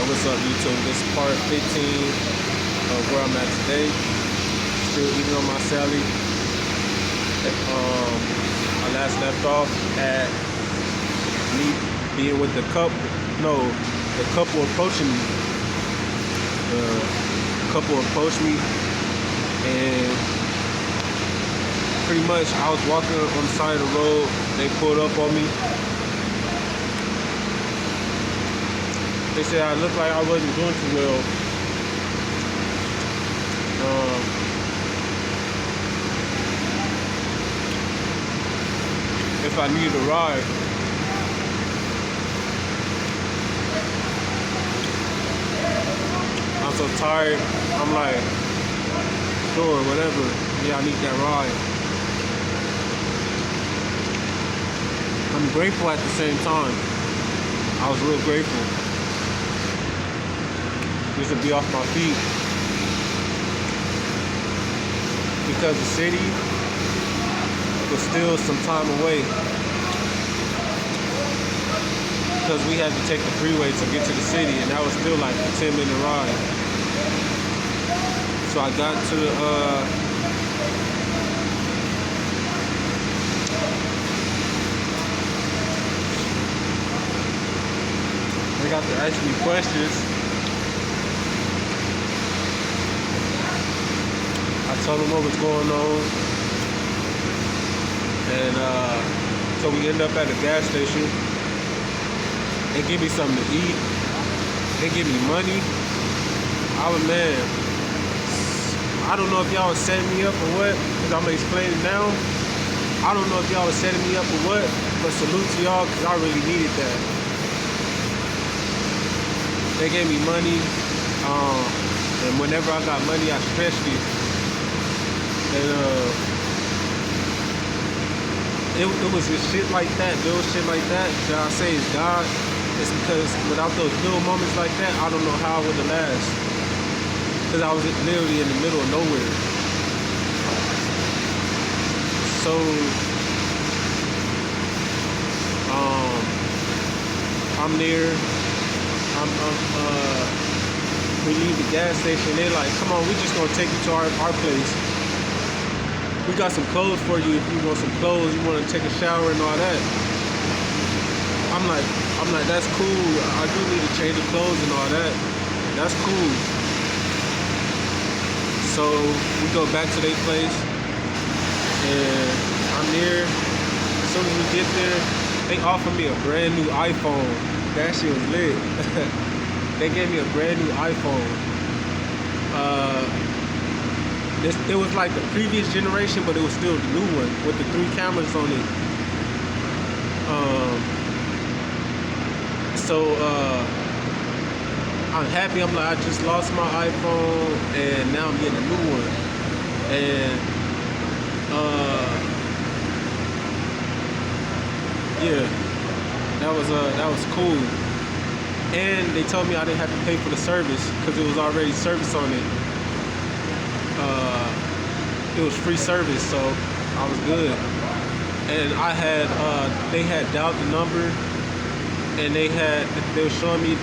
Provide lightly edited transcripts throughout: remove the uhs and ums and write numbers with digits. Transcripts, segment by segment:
What's up, YouTube? This is part 15 of where I'm at today. Still eating on my salad. I last left off at me being with the couple. No, the couple approaching me. The couple approached me, and pretty much I was walking on the side of the road. They pulled up on me. They said I looked like I wasn't doing too well. If I needed a ride. I'm so tired. I'm like, sure, whatever. Yeah, I need that ride. I'm grateful at the same time. I was real grateful. Just to be off my feet, because the city was still some time away, because we had to take the freeway to get to the city, and that was still like a 10-minute ride. So I got to they got to ask me questions. I told them what was going on, and so we end up at a gas station. They give me something to eat. They give me money. I was mad. I don't know if y'all was setting me up or what, because I'm gonna explain it now. I don't know if y'all was setting me up or what, but salute to y'all, because I really needed that. They gave me money, and whenever I got money, I stretched it. And it was just shit like that, little shit like that I say is God. It's because without those little moments like that, I don't know how I would have last. Because I was literally in the middle of nowhere. So, I'm there. We leave the gas station. They're like, come on, we just gonna take you to our place. We got some clothes for you if you want some clothes, you want to take a shower and all that. I'm like, that's cool. I do need to change the clothes and all that. That's cool. So we go back to their place, and I'm there. As soon as we get there, they offer me a brand new iPhone. That shit was lit. They gave me a brand new iPhone. It was like the previous generation, but it was still the new one with the 3 cameras on it. I'm happy. I'm like, I just lost my iPhone, and now I'm getting a new one. And yeah, that was cool. And they told me I didn't have to pay for the service because it was already service on it. It was free service, so I was good. And I had, they had dialed the number, and they were showing me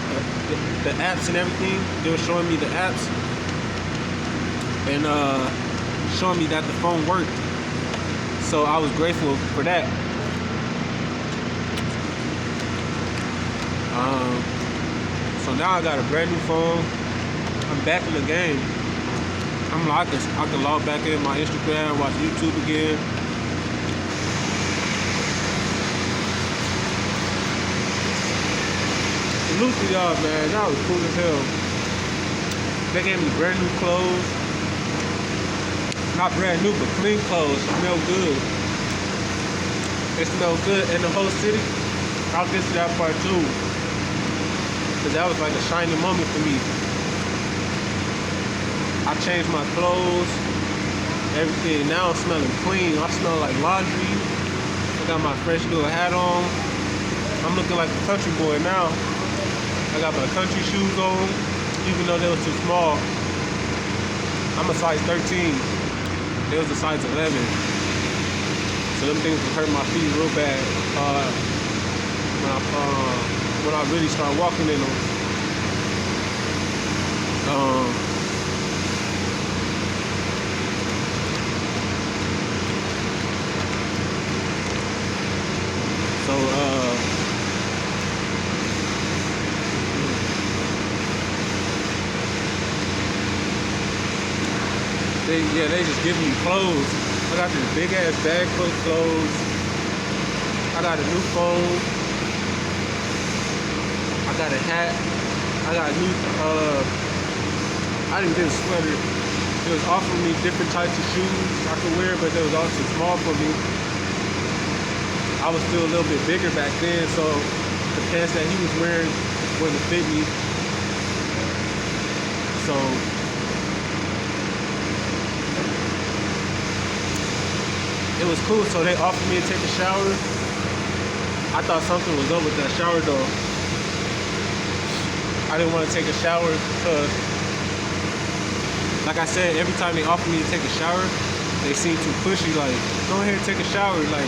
the apps and everything. They were showing me the apps, and showing me that the phone worked. So I was grateful for that. So now I got a brand new phone. I'm back in the game. I'm like, I can log back in my Instagram, watch YouTube again. Salute to y'all, man. That was cool as hell. They gave me brand new clothes. Not brand new, but clean clothes. Smell good. It smelled good in the whole city. I'll get to that part too, because that was like a shining moment for me. I changed my clothes, everything. Now I'm smelling clean. I smell like laundry. I got my fresh little hat on. I'm looking like a country boy now. I got my country shoes on, even though they was too small. I'm a size 13. They was a size 11. So them things would hurt my feet real bad when I really start walking in them. Um, so they just give me clothes. I got this big ass bag full of clothes. I got a new phone. I got a hat. I got a new I didn't get a sweater. It was offering me different types of shoes I could wear, but they was all too small for me. I was still a little bit bigger back then, so the pants that he was wearing wouldn't fit me. So it was cool. So they offered me to take a shower. I thought something was up with that shower though. I didn't want to take a shower because, like I said, every time they offer me to take a shower, they seem too pushy. Like, go ahead and take a shower. Like,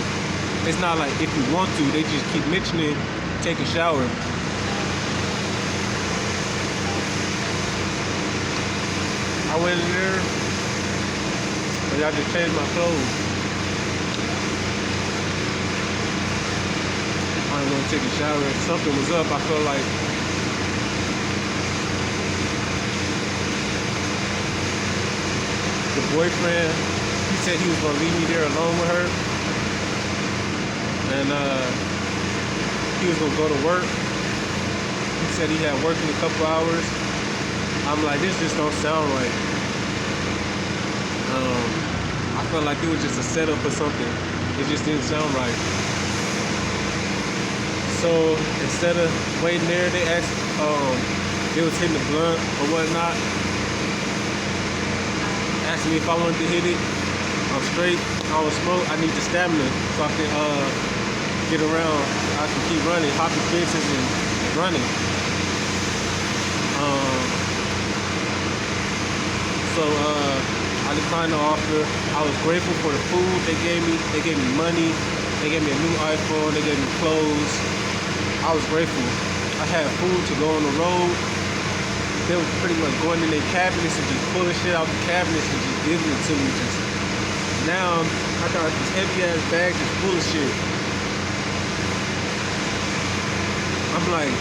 it's not like if you want to. They just keep mentioning take a shower. I went in there, but I just changed my clothes. I didn't want to take a shower. Something was up. I felt like the boyfriend, he said he was gonna leave me there alone with her, and he was gonna go to work. He said he had work in a couple hours. I'm like, this just don't sound right. I felt like it was just a setup or something. It just didn't sound right. So instead of waiting there, they asked, they was hitting the blunt or whatnot. Asked me if I wanted to hit it. I'm straight. I don't smoke. I need the stamina so I can get around. I can keep running, hopping fences and running. So I declined the offer. I was grateful for the food they gave me. They gave me money. They gave me a new iPhone. They gave me clothes. I was grateful. I had food to go on the road. They were pretty much going in their cabinets and just pulling shit out the cabinets and just giving it to me. Just now I got this heavy ass bag just full of shit. I'm like,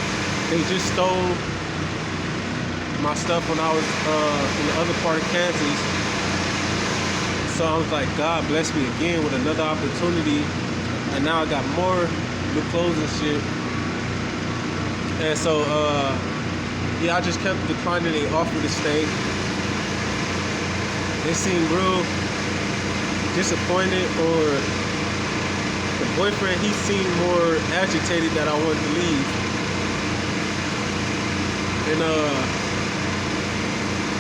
they just stole my stuff when I was in the other part of Kansas. So I was like, God bless me again with another opportunity. And now I got more new clothes and shit. And so yeah, I just kept declining the offer to stay. They seemed real disappointed, or the boyfriend, he seemed more agitated that I wanted to leave. And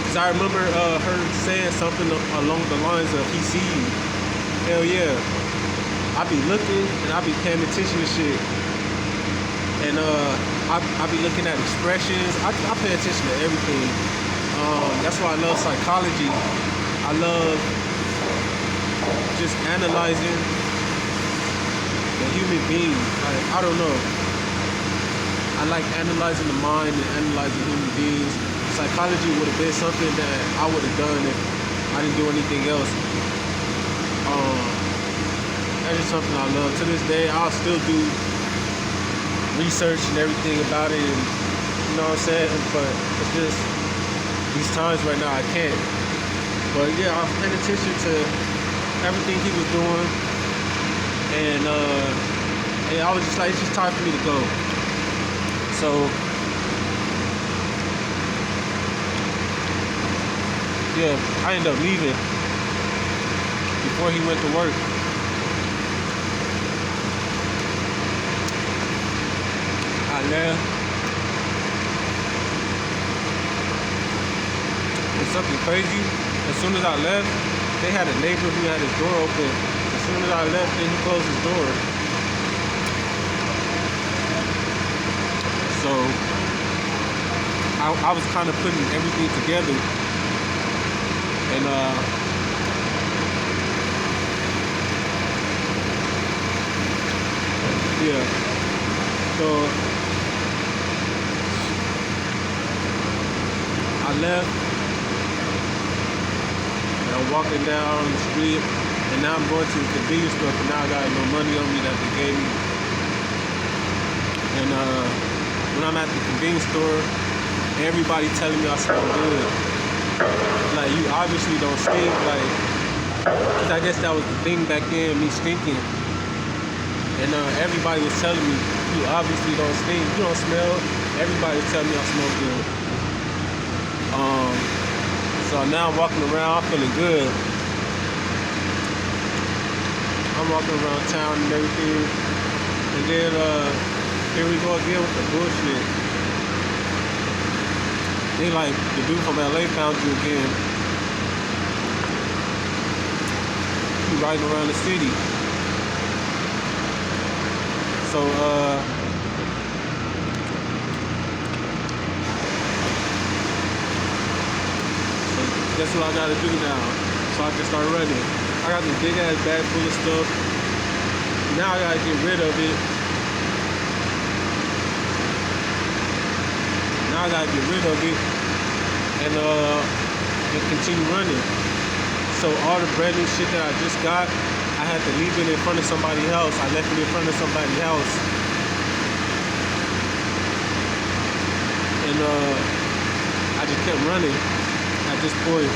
cause I remember her saying something along the lines of, he see you. Hell yeah. I be looking and I be paying attention to shit. And I be looking at expressions. I pay attention to everything. That's why I love psychology. I love just analyzing the human being. Like, I don't know. I like analyzing the mind and analyzing human beings. Psychology would have been something that I would have done if I didn't do anything else. That's just something I love. To this day, I'll still do research and everything about it, and you know what I'm saying? But it's just these times right now I can't. But yeah, I was paying attention to everything he was doing, and I was just like, it's just time for me to go. So yeah, I ended up leaving before he went to work. I left. It's something crazy. As soon as I left, they had a neighbor who had his door open. As soon as I left, then he closed his door. So I was kind of putting everything together, and yeah. So I left, and I'm walking down the street, and now I'm going to the convenience store, and now I got no money on me that they gave me. And when I'm at the convenience store, everybody telling me I smell good. Like, you obviously don't stink, like, cause I guess that was the thing back then, me stinking. And everybody was telling me, you obviously don't stink, you don't smell. Everybody was telling me I smell good. So now I'm walking around, I'm feeling good. I'm walking around town and everything. And then here we go again with the bullshit. They like, the dude from LA found you again. You riding around the city. So that's what I gotta do now, so I can start running. I got this big ass bag full of stuff. Now I gotta get rid of it. Now I gotta get rid of it and continue running. So all the brand new shit that I just got, I had to leave it in front of somebody's house. I left it in front of somebody's house. And I just kept running at this point.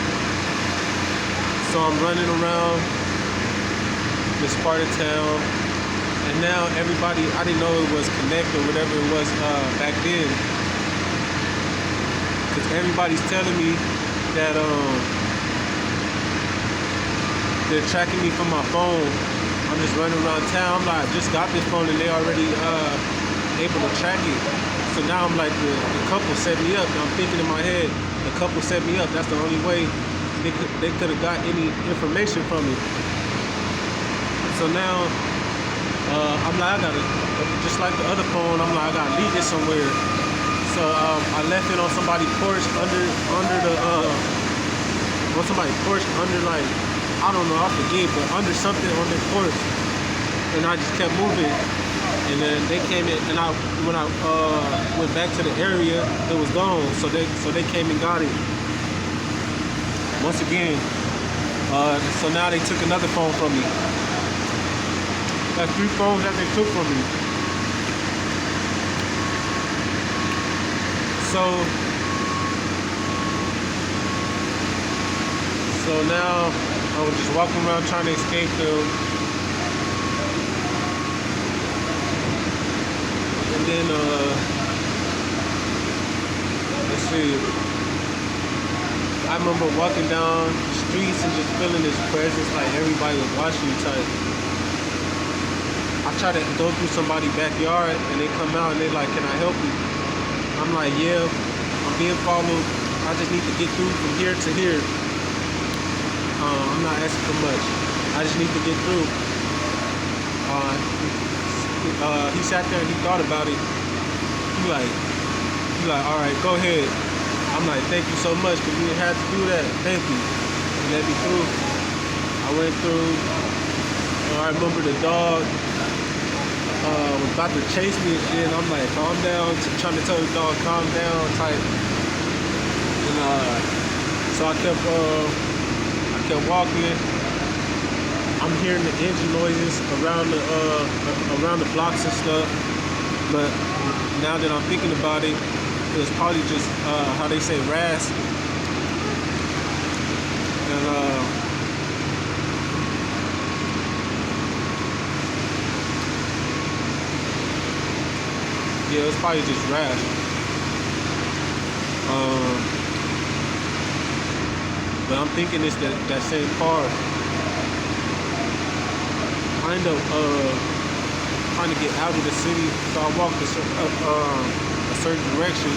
So I'm running around this part of town, and now everybody, I didn't know it was Connect or whatever it was back then, because everybody's telling me that they're tracking me from my phone. I'm just running around town. I'm like, I just got this phone and they already able to track it. So now I'm like, the couple set me up. I'm thinking in my head, the couple set me up. That's the only way they could have got any information from me. So now I'm like, I gotta, just like the other phone, I'm like, I gotta leave it somewhere. So I left it on somebody's porch under the on somebody's porch under, like, I don't know, I forget, but under something on their porch. And I just kept moving. And then they came in, and when I went back to the area, it was gone. So they came and got it. Once again, so now they took another phone from me. That's 3 phones that they took from me. So now I was just walking around trying to escape them. And then, let's see. I remember walking down the streets and just feeling this presence, like everybody was watching you type. I try to go through somebody's backyard and they come out and they like, can I help you? I'm like, yeah, I'm being followed. I just need to get through from here to here. I'm not asking for much. I just need to get through. He sat there and he thought about it. He like, all right, go ahead. I'm like, thank you so much, because you didn't have to do that. Thank you. He let me through. I went through. I remember the dog was about to chase me and shit. And I'm like, calm down. Trying to tell the dog, calm down, type. And so I kept walking. I'm hearing the engine noises around the blocks and stuff. But now that I'm thinking about it, it was probably just how they say RAS. And yeah, it was probably just RAS. But I'm thinking it's that same car. I end up trying to get out of the city, so I walked a certain direction.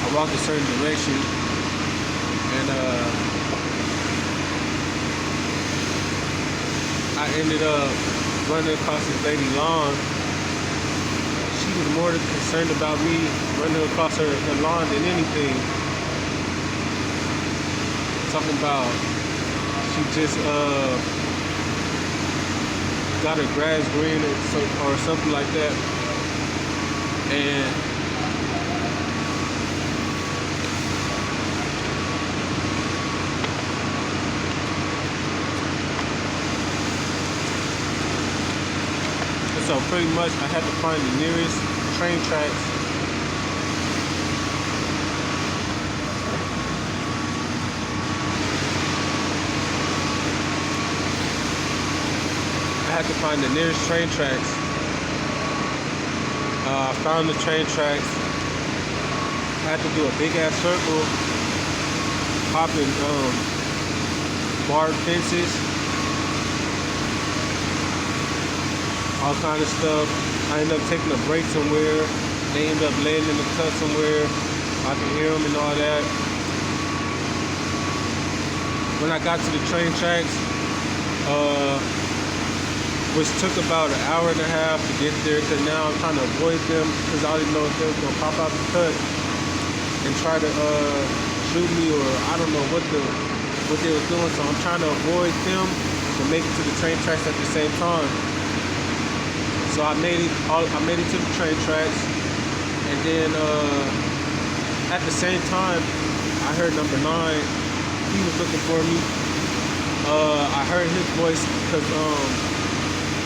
I walked a certain direction, and I ended up running across this lady's lawn. She was more concerned about me running across her lawn than anything. Talking about she just got her grass green or something like that. And so pretty much I had to find the nearest train tracks. I had to find the nearest train tracks. I found the train tracks. I had to do a big ass circle, hopping barbed fences, all kind of stuff. I ended up taking a break somewhere. They ended up laying in the cut somewhere. I could hear them and all that. When I got to the train tracks, which took about an hour and a half to get there, because now I'm trying to avoid them because I didn't know if they were gonna pop out the cut and try to shoot me, or I don't know what they were doing. So I'm trying to avoid them to make it to the train tracks at the same time. So I made it to the train tracks, and then at the same time I heard number 9. He was looking for me. I heard his voice because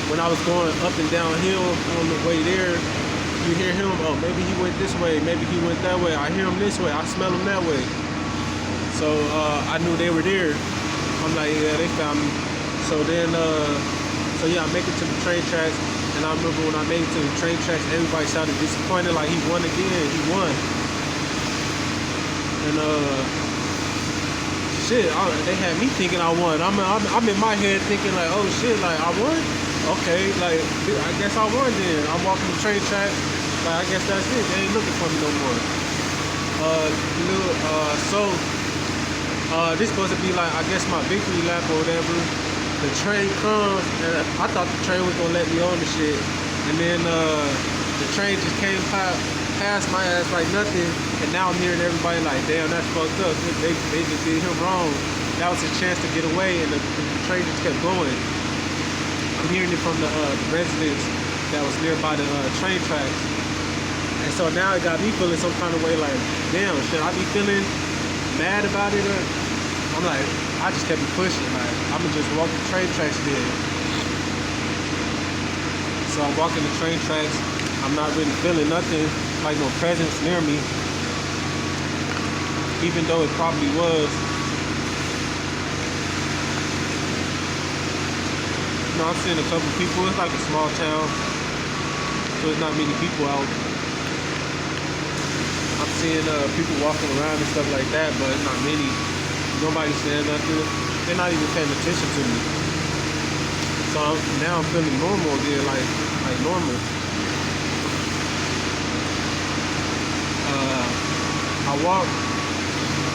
when I was going up and downhill on the way there, you hear him, oh, maybe he went this way, maybe he went that way. I hear him this way, I smell him that way. So I knew they were there. I'm like, yeah, they found me. So then, so yeah, I make it to the train tracks. And I remember when I made it to the train tracks, everybody sounded disappointed, like he won again, he won. And shit, they had me thinking I won. I'm in my head thinking like, oh shit, like I won? Okay, like I guess I won then. I'm walking the train track, like I guess that's it. They ain't looking for me no more. This supposed to be like, I guess my victory lap or whatever. The train comes, and I thought the train was gonna let me on the shit, and then the train just came past my ass like nothing, and now I'm hearing everybody like, damn, that's fucked up. They just did him wrong. That was his chance to get away, and the train just kept going. I'm hearing it from the residents that was nearby the train tracks, and so now it got me feeling some kind of way like, damn, should I be feeling mad about it? Or I'm like, I just kept pushing, like, I'ma just walk the train tracks then. So I'm walking the train tracks, I'm not really feeling nothing, like no presence near me, even though it probably was. You know, I'm seeing a couple people, it's like a small town, so there's not many people out. I'm seeing people walking around and stuff like that, but it's not many. Nobody's saying nothing. They're not even paying attention to me. So now I'm feeling normal again, like normal. I walked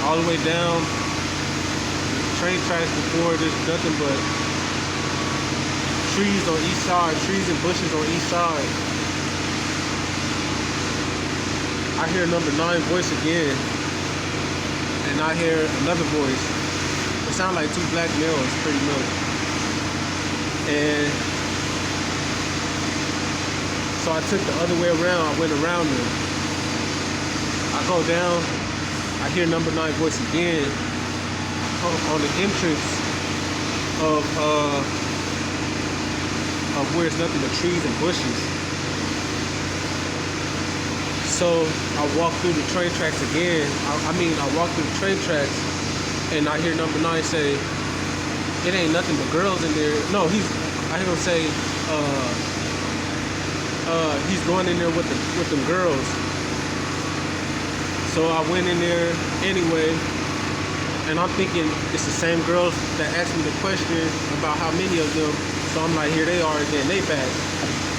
all the way down the train tracks before. There's nothing but trees on each side, trees and bushes on each side. I hear number 9 voice again. And I hear another voice. It sounds like 2 black males, pretty much. And so I took the other way around. I went around them. I go down. I hear number 9 voice again on the entrance of where it's nothing but trees and bushes. So I walk through the train tracks again. I walk through the train tracks, and I hear number 9 say, "It ain't nothing but girls in there." No, I hear him say, he's going in there with them girls. So I went in there anyway, and I'm thinking it's the same girls that asked me the question about how many of them. So I'm like, here they are again, they back.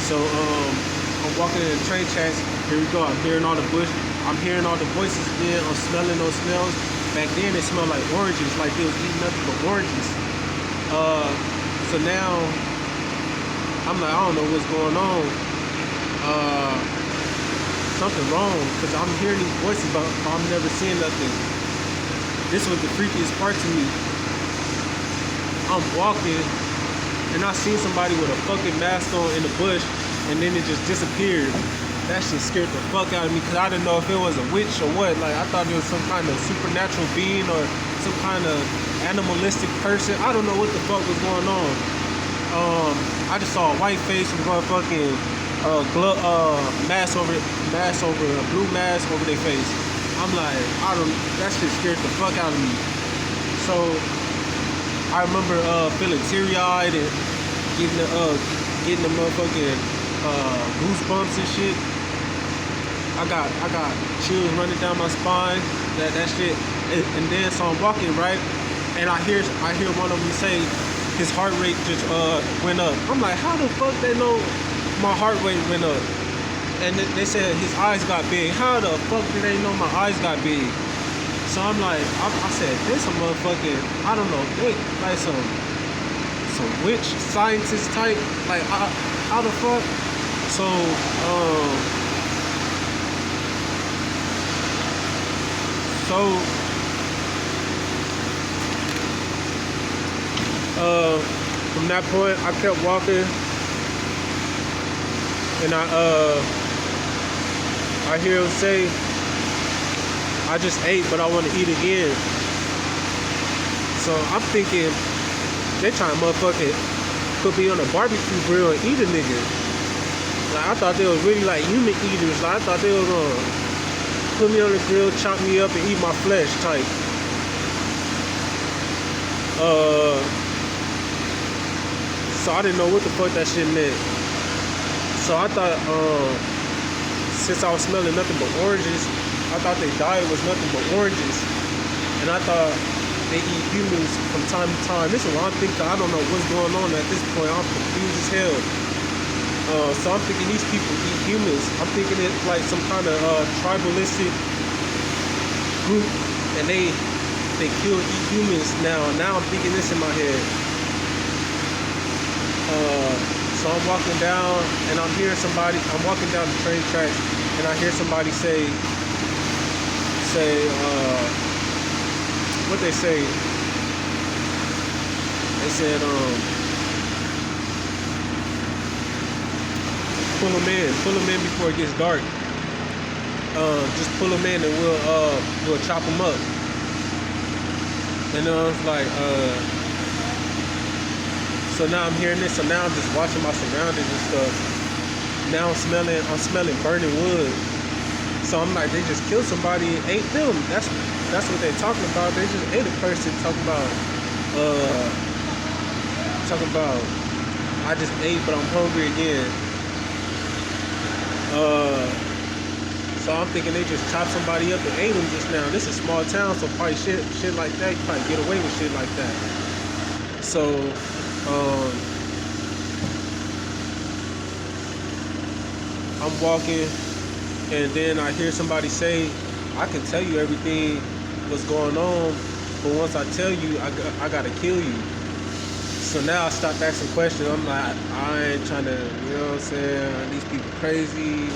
So I'm walking in the train tracks. Here we go. I'm hearing all the voices again. I'm smelling those smells. Back then, it smelled like oranges, like they was eating nothing but oranges. So now, I'm like, I don't know what's going on. Something wrong, because I'm hearing these voices, but I'm never seeing nothing. This was the freakiest part to me. I'm walking, and I seen somebody with a fucking mask on in the bush, and then it just disappeared. That shit scared the fuck out of me, because I didn't know if it was a witch or what. Like, I thought it was some kind of supernatural being or some kind of animalistic person. I don't know what the fuck was going on. I just saw a white face with a fucking mask over a blue mask over their face. I'm like, that shit scared the fuck out of me. So I remember feeling teary-eyed and getting the motherfucking goosebumps and shit. I got chills running down my spine. That shit. And then so I'm walking, right, and I hear one of them say his heart rate just went up. I'm like, how the fuck they know my heart rate went up? And they said his eyes got big. How the fuck did they know my eyes got big? So I'm like, I said, this a motherfucking, I don't know, like some witch scientist type. Like, how the fuck? So from that point, I kept walking, and I hear him say, I just ate, but I want to eat again. So I'm thinking, they trying to motherfucking put me on a barbecue grill and eat a nigga. Like, I thought they was really like human eaters. Like, I thought they was gonna put me on the grill, chop me up, and eat my flesh type. So I didn't know what the fuck that shit meant. So I thought, since I was smelling nothing but oranges, I thought their diet was nothing but oranges. And I thought they eat humans from time to time. This is what I'm thinking. I don't know what's going on at this point. I'm confused as hell. So I'm thinking these people eat humans. I'm thinking it's like some kind of tribalistic group, and they kill, eat humans now. Now I'm thinking this in my head. So I'm walking down, and I'm hearing somebody. I'm walking down the train tracks, and I hear somebody say, what they say? They said, pull them in before it gets dark. Just pull them in, and we'll chop them up. And then I was like, so now I'm hearing this. So now I'm just watching my surroundings and stuff. Now I'm smelling burning wood. So I'm like, they just killed somebody and ate them. That's what they're talking about. They just ate a person. Talking about, I just ate, but I'm hungry again. So I'm thinking they just chopped somebody up and ate them just now. This is a small town, so probably shit like that, you probably get away with shit like that. So, I'm walking, and then I hear somebody say, I can tell you everything what's going on, but once I tell you, I gotta kill you. So now I start asking questions. I'm like, I ain't trying to, you know what I'm saying? These people crazy.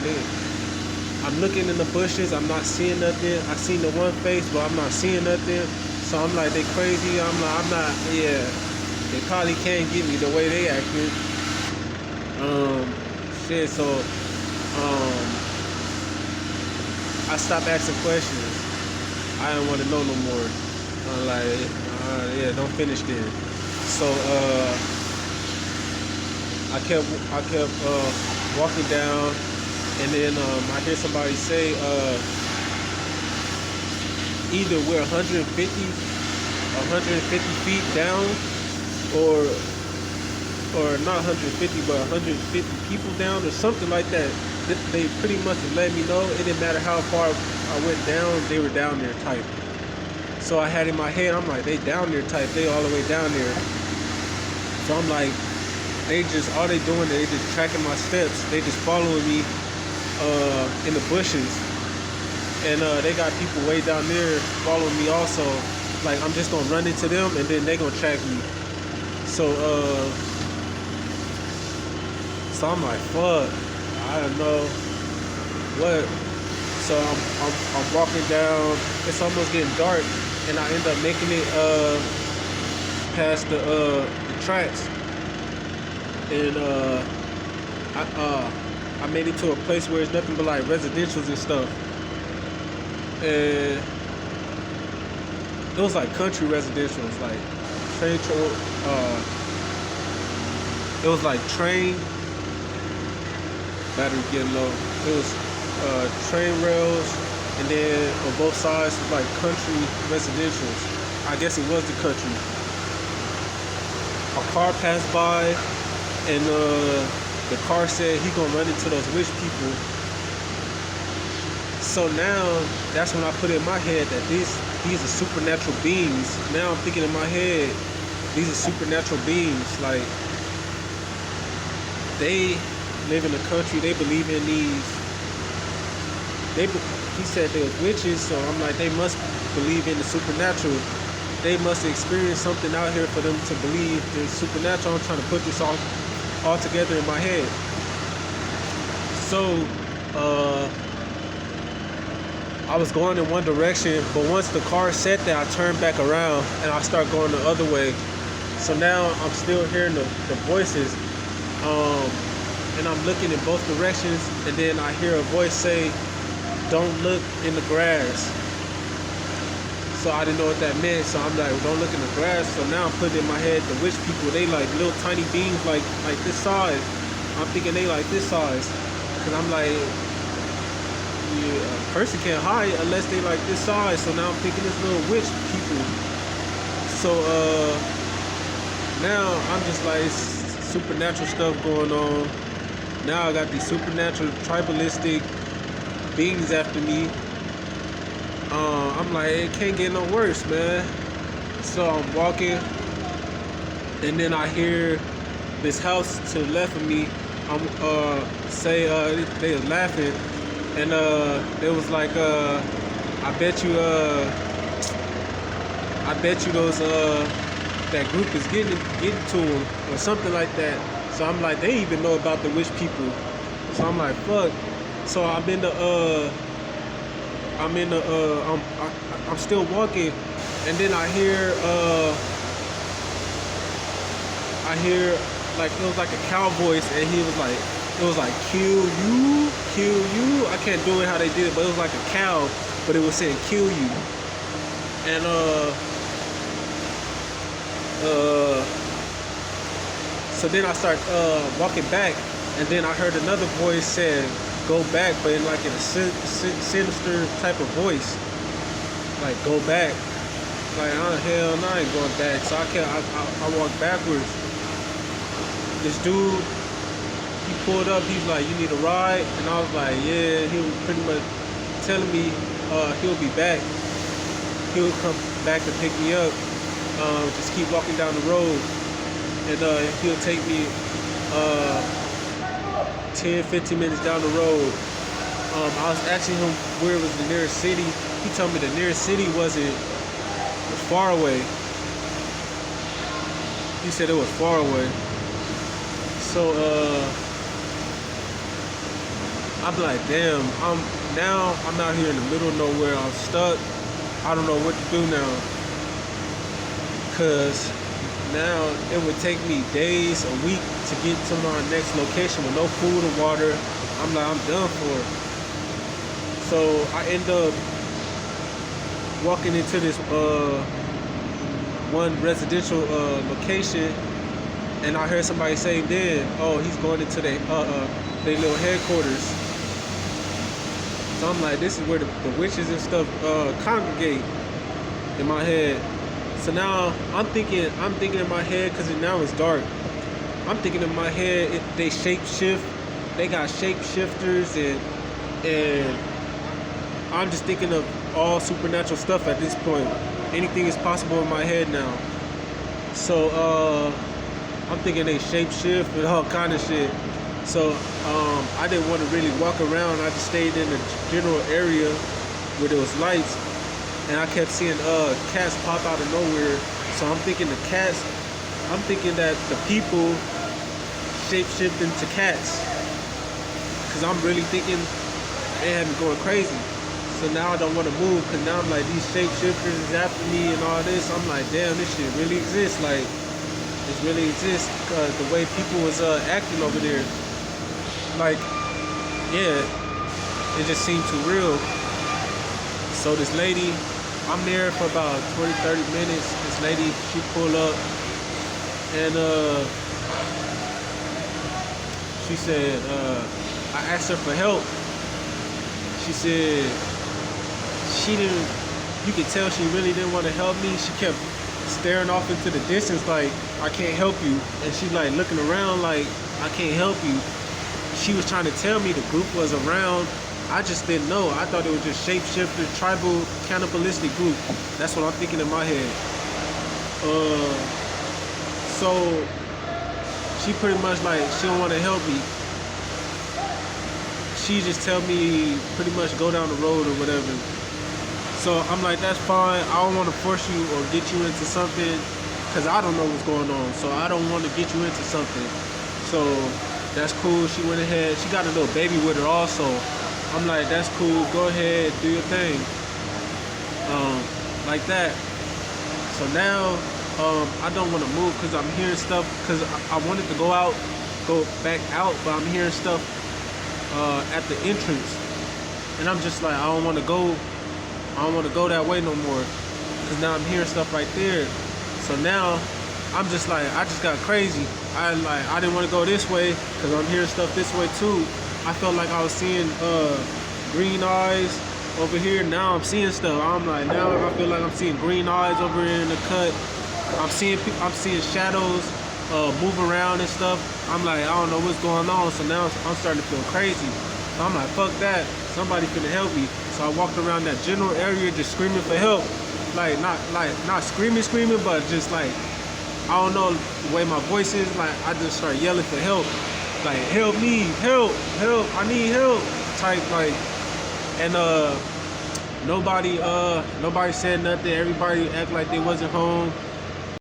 I'm looking in the bushes. I'm not seeing nothing. I seen the one face, but I'm not seeing nothing. So I'm like, they crazy. I'm not, yeah. They probably can't get me the way they acted. Shit, so, I stopped asking questions. I didn't want to know no more. I'm like, yeah, don't finish then. So I kept walking down, and then I hear somebody say either we're 150 feet down, or not 150, but 150 people down, or something like that. They pretty much let me know it didn't matter how far I went down, they were down there type. So I had in my head, I'm like, they down there type, they all the way down there. So I'm like, all they doing, they just tracking my steps. They just following me in the bushes. And they got people way down there following me also. Like, I'm just gonna run into them, and then they gonna track me. So I'm like, fuck, I don't know what. So I'm walking down. It's almost getting dark, and I end up making it past the tracks. and I made it to a place where it's nothing but like residentials and stuff, and it was like country residentials, like train. It was like train. Battery getting low. It was train rails, and then on both sides was like country residentials. I guess it was the country. A car passed by, and the car said he gonna run into those rich people. So now that's when I put in my head that these are supernatural beings. Now I'm thinking in my head, these are supernatural beings. Like they live in the country. They believe in these. He said they were witches, so I'm like, they must believe in the supernatural. They must experience something out here for them to believe in supernatural. I'm trying to put this all together in my head. So I was going in one direction, but once the car said that, I turned back around and I start going the other way. So now I'm still hearing the voices, and I'm looking in both directions, and then I hear a voice say, "Don't look in the grass." So I didn't know what that meant, so I'm like, "Don't look in the grass." So now I'm putting in my head, the witch people, they like little tiny beings like this size. I'm thinking they like this size, because I'm like, yeah, a person can't hide unless they like this size. So now I'm thinking this little witch people. So now I'm just like, supernatural stuff going on. Now I got these supernatural tribalistic beings after me. I'm like, it can't get no worse, man. So I'm walking, and then I hear this house to the left of me. They was laughing, and it was like, I bet you those that group is getting to them or something like that. So I'm like, they even know about the witch people. So I'm like, fuck. So I'm still walking, and then I hear like, it was like a cow voice, and he was like, it was like, kill you. I can't do it how they did it, but it was like a cow, but it was saying kill you. And so then I start walking back, and then I heard another voice saying, "Go back," but in like in a sinister type of voice, like, "Go back." Like, oh hell no, I ain't going back. So I walked backwards. This dude, he pulled up. He's like, "You need a ride?" And I was like, "Yeah." He was pretty much telling me he'll be back. He'll come back to pick me up. Just keep walking down the road, and he'll take me 10-15 minutes down the road. I was asking him where was the nearest city. He told me the nearest city was far away. He said it was far away. So I'm like, damn, I'm out here in the middle of nowhere. I'm stuck. I don't know what to do now. Cause now it would take me days, a week to get to my next location with no food or water. I'm like, I'm done for. So I end up walking into this one residential location, and I heard somebody say then, "Oh, he's going into their little headquarters." So I'm like, this is where the witches and stuff congregate in my head. So now I'm thinking in my head, because now it's dark. I'm thinking in my head, they shape shift. They got shapeshifters, and I'm just thinking of all supernatural stuff at this point. Anything is possible in my head now. So I'm thinking they shapeshift and all kind of shit. So I didn't want to really walk around. I just stayed in the general area where there was lights. And I kept seeing cats pop out of nowhere. So I'm thinking I'm thinking that the people shape-shift into cats. Because I'm really thinking they had me going crazy. So now I don't want to move, because now I'm like, these shape-shifters is after me and all this. I'm like, damn, this shit really exists. Like, This really exists because the way people was acting over there, like, yeah, it just seemed too real. So this lady, I'm there for about 20, 30 minutes. This lady, she pulled up and she said, I asked her for help. She said she didn't, you could tell she really didn't want to help me. She kept staring off into the distance like, I can't help you. And she like looking around like, I can't help you. She was trying to tell me the group was around. I just didn't know. I thought it was just shapeshifter, tribal, cannibalistic group. That's what I'm thinking in my head. So she pretty much like, she don't want to help me. She just tell me pretty much go down the road or whatever. So I'm like, that's fine. I don't want to force you or get you into something because I don't know what's going on. So I don't want to get you into something. So that's cool. She went ahead. She got a little baby with her also. I'm like, that's cool. Go ahead, do your thing. Like that. So now I don't want to move because I'm hearing stuff. Because I wanted to go back out, but I'm hearing stuff at the entrance, and I'm just like, I don't want to go that way no more, because now I'm hearing stuff right there. So now I'm just like, I just got crazy. I didn't want to go this way because I'm hearing stuff this way too. I felt like I was seeing green eyes over here. Now I'm seeing stuff. I'm like, now I feel like I'm seeing green eyes over here in the cut. I'm seeing shadows move around and stuff. I'm like, I don't know what's going on. So now I'm starting to feel crazy. So I'm like, fuck that. Somebody finna help me. So I walked around that general area just screaming for help. Like not screaming, but just like, I don't know the way my voice is. Like I just start yelling for help. Like, help me, help, I need help. Type like, and nobody said nothing. Everybody act like they wasn't home.